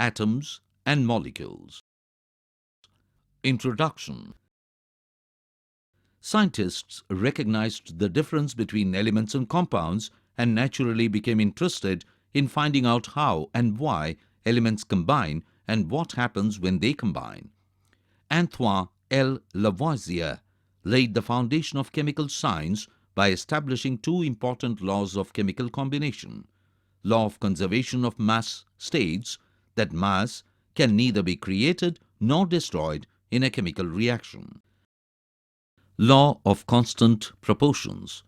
atoms and molecules. Introduction. Scientists recognized the difference between elements and compounds and naturally became interested in finding out how and why elements combine and what happens when they combine. Antoine L. Lavoisier laid the foundation of chemical science by establishing two important laws of chemical combination. Law of conservation of mass states that mass can neither be created nor destroyed in a chemical reaction. Law of constant proportions.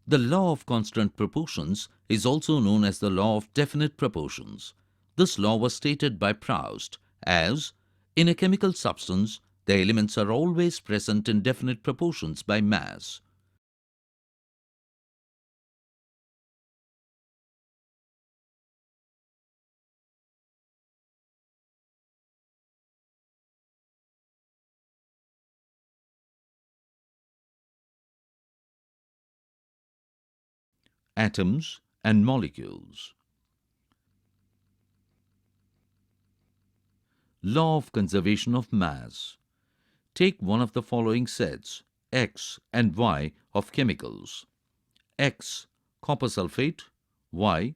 The law of constant proportions is also known as the law of definite proportions. This law was stated by Proust as, in a chemical substance, the elements are always present in definite proportions by mass. Atoms and molecules. Law of conservation of mass. Take one of the following sets, X and Y, of chemicals. X, copper sulfate. Y,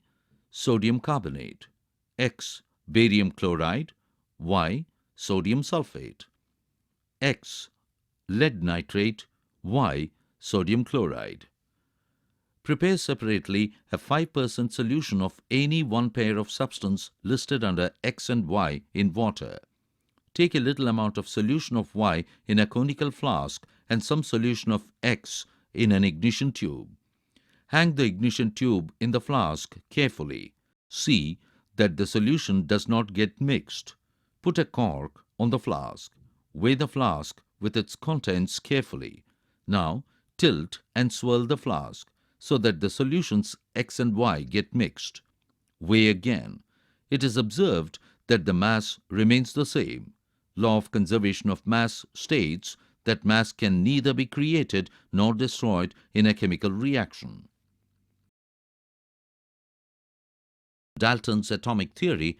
sodium carbonate. X, barium chloride. Y, sodium sulfate. X, lead nitrate. Y, sodium chloride. Prepare separately a 5% solution of any one pair of substance listed under X and Y in water. Take a little amount of solution of Y in a conical flask and some solution of X in an ignition tube. Hang the ignition tube in the flask carefully. See that the solution does not get mixed. Put a cork on the flask. Weigh the flask with its contents carefully. Now tilt and swirl the flask so that the solutions X and Y get mixed. Weigh again. It is observed that the mass remains the same. Law of conservation of mass states that mass can neither be created nor destroyed in a chemical reaction. Dalton's atomic theory.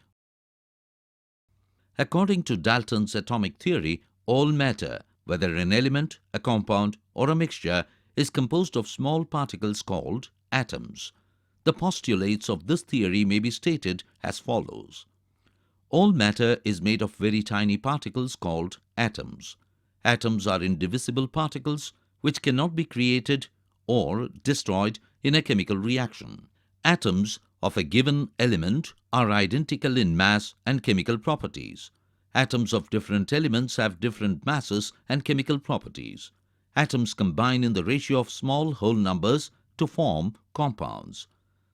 According to Dalton's atomic theory, all matter, whether an element, a compound, or a mixture, is composed of small particles called atoms. The postulates of this theory may be stated as follows. All matter is made of very tiny particles called atoms. Atoms are indivisible particles which cannot be created or destroyed in a chemical reaction. Atoms of a given element are identical in mass and chemical properties. Atoms of different elements have different masses and chemical properties. Atoms combine in the ratio of small whole numbers to form compounds.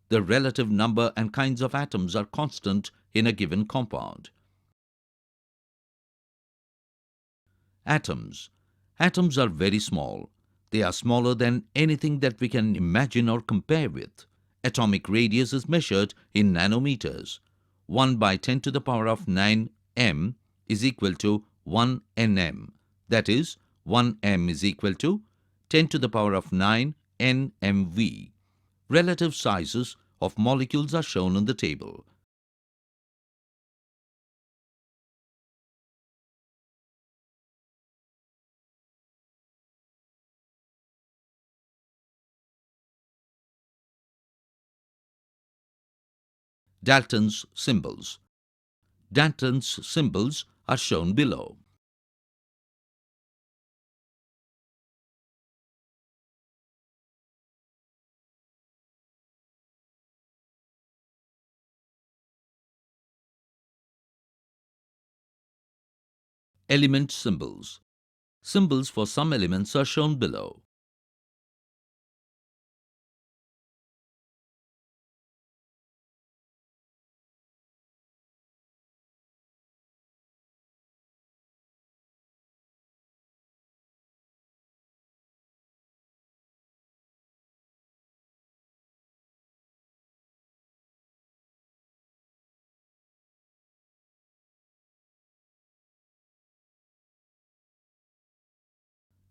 The relative number and kinds of atoms are constant in a given compound. Atoms. Atoms are very small. They are smaller than anything that we can imagine or compare with. Atomic radius is measured in nanometers. 1 by 10 to the power of 9 m is equal to 1 nm. That is, 1 m is equal to 10 to the power of 9 nmv. Relative sizes of molecules are shown in the table. Dalton's symbols. Dalton's symbols are shown below. Element symbols. Symbols for some elements are shown below.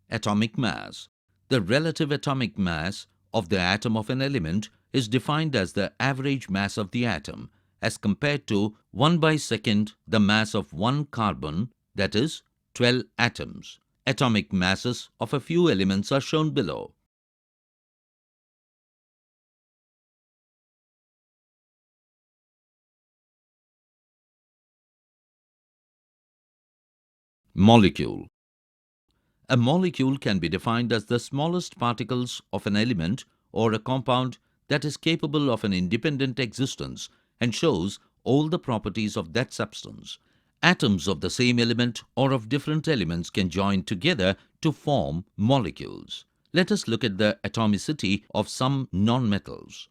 Atomic mass. The relative atomic mass of the atom of an element is defined as the average mass of the atom as compared to 1/2 the mass of one carbon, that is 12 atoms. Atomic masses of a few elements are shown below. Molecule. A molecule can be defined as the smallest particles of an element or a compound that is capable of an independent existence and shows all the properties of that substance. Atoms of the same element or of different elements can join together to form molecules. Let us look at the atomicity of some nonmetals.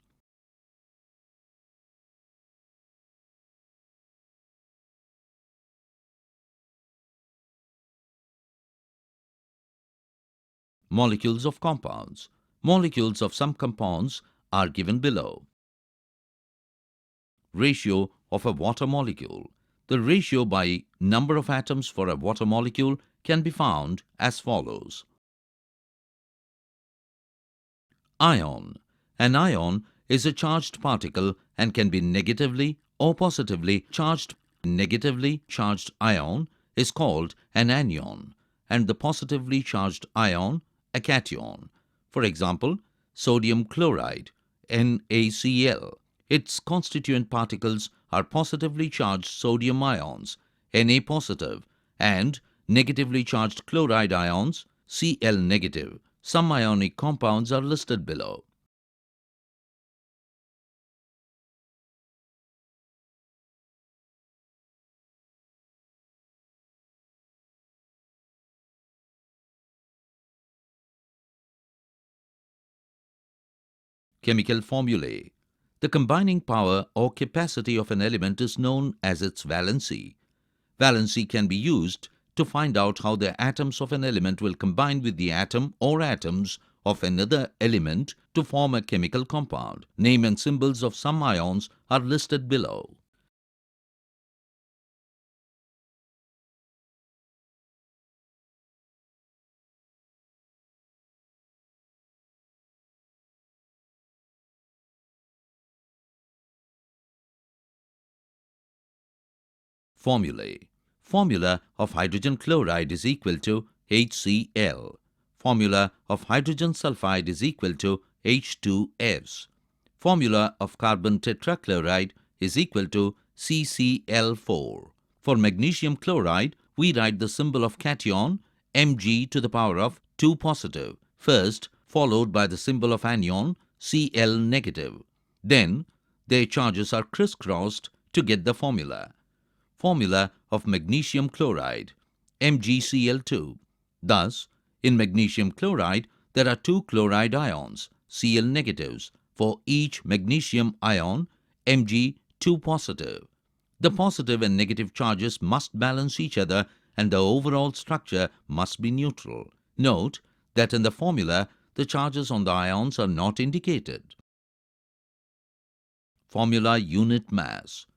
Molecules of compounds. Molecules of some compounds are given below. Ratio of a water molecule. The ratio by number of atoms for a water molecule can be found as follows. Ion. An ion is a charged particle and can be negatively or positively charged. Negatively charged ion is called an anion, and the positively charged ion a cation. For example, sodium chloride, NaCl. Its constituent particles are positively charged sodium ions, Na positive, and negatively charged chloride ions, Cl negative. Some ionic compounds are listed below. Chemical formulae. The combining power or capacity of an element is known as its valency. Valency can be used to find out how the atoms of an element will combine with the atom or atoms of another element to form a chemical compound. Name and symbols of some ions are listed below. Formulae. Formula of hydrogen chloride is equal to HCl. Formula of hydrogen sulfide is equal to H2S. Formula of carbon tetrachloride is equal to CCl4. For magnesium chloride, we write the symbol of cation Mg to the power of 2 positive, first followed by the symbol of anion Cl negative. Then their charges are crisscrossed to get the formula. Formula of magnesium chloride, MgCl2. Thus, in magnesium chloride, there are 2 chloride ions, Cl negatives, for each magnesium ion, Mg2 positive. The positive and negative charges must balance each other and the overall structure must be neutral. Note that in the formula, the charges on the ions are not indicated. Formula unit mass.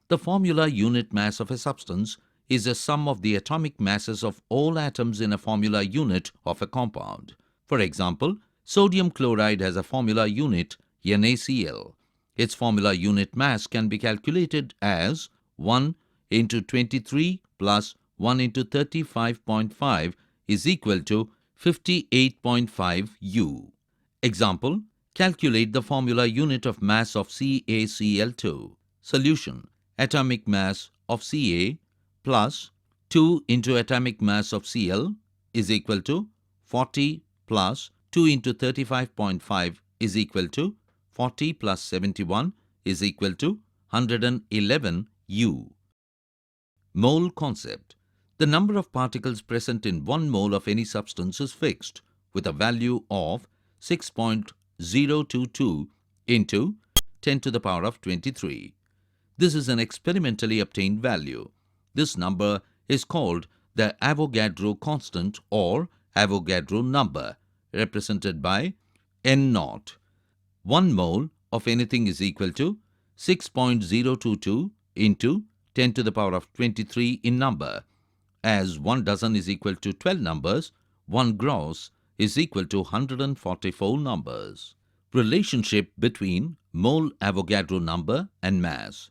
The formula unit mass of a substance is a sum of the atomic masses of all atoms in a formula unit of a compound. For example, sodium chloride has a formula unit NaCl. Its formula unit mass can be calculated as 1 into 23 plus 1 into 35.5 is equal to 58.5 U. Example, calculate the formula unit of mass of CaCl2. Solution. Atomic mass of Ca plus 2 into atomic mass of Cl is equal to 40 plus 2 into 35.5 is equal to 40 plus 71 is equal to 111 U. Mole concept. The number of particles present in 1 mole of any substance is fixed with a value of 6.022 into 10 to the power of 23. This is an experimentally obtained value. This number is called the Avogadro constant or Avogadro number, represented by N0. 1 mole of anything is equal to 6.022 into 10 to the power of 23 in number. As 1 dozen is equal to 12 numbers, 1 gross is equal to 144 numbers. Relationship between mole Avogadro number and mass.